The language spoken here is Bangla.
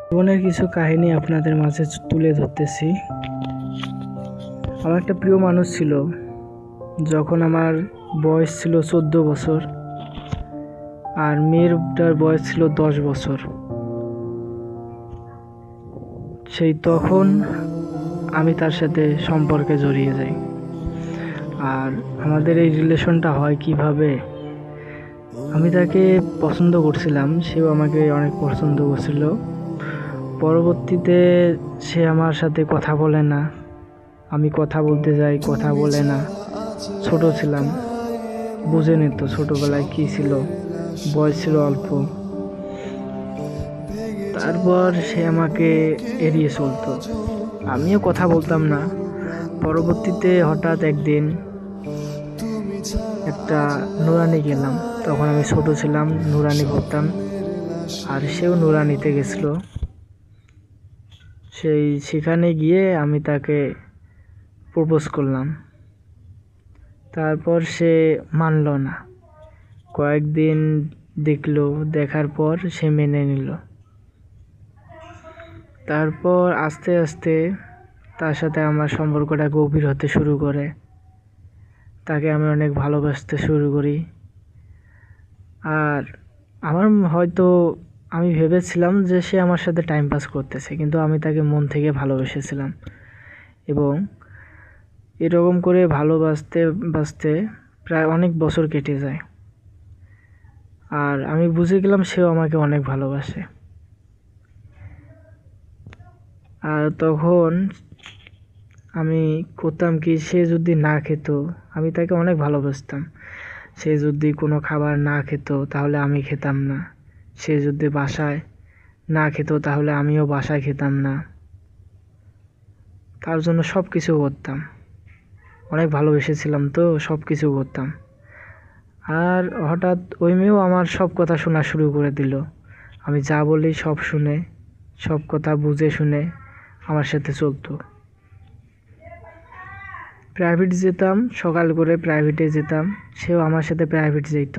জীবনের কিছু কাহিনী আপনাদের মাঝে তুলে ধরতেছি। আমার একটা প্রিয় মানুষ ছিল। যখন আমার বয়স ছিল 14 বছর আর মেয়েটার বয়স ছিল 10 বছর, সেই তখন আমি তার সাথে সম্পর্কে জড়িয়ে যাই। আর আমাদের এই রিলেশনটা হয় কিভাবে, আমি তাকে পছন্দ করছিলাম, সেও আমাকে অনেক পছন্দ করছিল। পরবর্তীতে সে আমার সাথে কথা বলে না, আমি কথা বলতে যাই, কথা বলে না। ছোট ছিলাম, বুঝেনি তো ছোটবেলায় কী ছিল, বয়স ছিল অল্প। তারপর সে আমাকে এড়িয়ে চলতো, আমিও কথা বলতাম না। পরবর্তীতে হঠাৎ একদিন একটা নুরানি গেলাম, তখন আমি ছোট ছিলাম, নুরানি পড়তাম, আর সেও নুরানিতে গেছিলো। সেখানে গিয়ে আমি তাকে প্রপোজ করলাম। তারপর সে মানল না, কয়েকদিন দেখলো, দেখার পর সে মেনে নিল। তারপর আস্তে আস্তে তার সাথে আমার সম্পর্কটা গভীর হতে শুরু করে। তাকে আমি অনেক ভালোবাসতে শুরু করি। আর আমার হয়তো আমি ভেবেছিলাম যে সে আমার সাথে টাইম পাস করতেছে, কিন্তু আমি তাকে মন থেকে ভালোবেসেছিলাম। এবং এরকম করে ভালোবাসতে বাসতে প্রায় অনেক বছর কেটে যায়। আর আমি বুঝে গেলাম সেও আমাকে অনেক ভালোবাসে। আর তখন আমি করতাম কি, সে যদি না খেত, আমি তাকে অনেক ভালোবাসতাম, সে যদি কোনো খাবার না খেত তাহলে আমি খেতাম না। সে যদি বাসায় না খেত তাহলে আমিও বাসায় খেতাম না। তার জন্য সব কিছু করতাম, অনেক ভালোবেসেছিলাম তো সব কিছু করতাম। আর হঠাৎ ওই মেয়েও আমার সব কথা শোনা শুরু করে দিল। আমি যা বলি সব শুনে, সব কথা বুঝে শুনে আমার সাথে চলতো। প্রাইভেট যেতাম, সকাল করে প্রাইভেটে যেতাম, সেও আমার সাথে প্রাইভেট যেত।